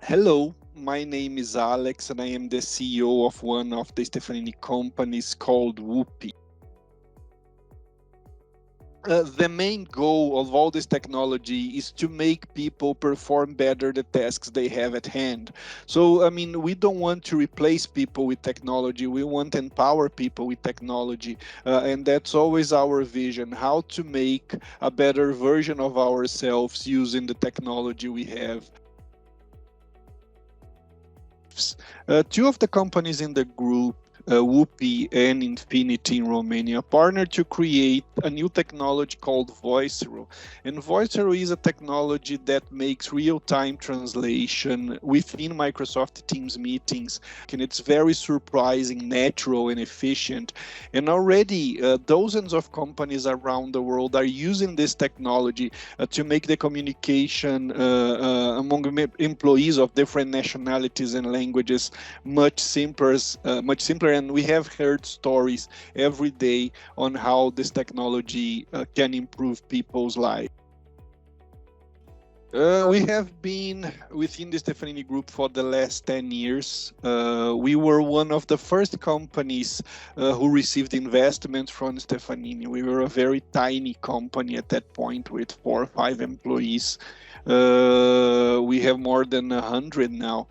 Hello, my name is Alex and I am the CEO of one of the Stefanini companies called Woopi. The main goal of all this technology is to make people perform better the tasks they have at hand. So, we don't want to replace people with technology. We want to empower people with technology. And that's always our vision, how to make a better version of ourselves using the technology we have. Two of the companies in the group, Woopi and Infinity in Romania, partnered to create a new technology called Voicero. And Voicero is a technology that makes real-time translation within Microsoft Teams meetings. And it's very surprising, natural, and efficient. And already dozens of companies around the world are using this technology to make the communication among employees of different nationalities and languages much simpler. And we have heard stories every day on how this technology can improve people's lives. We have been within the Stefanini Group for the last 10 years. We were one of the first companies who received investment from Stefanini. We were a very tiny company at that point with 4 or 5 employees. We have more than 100 now.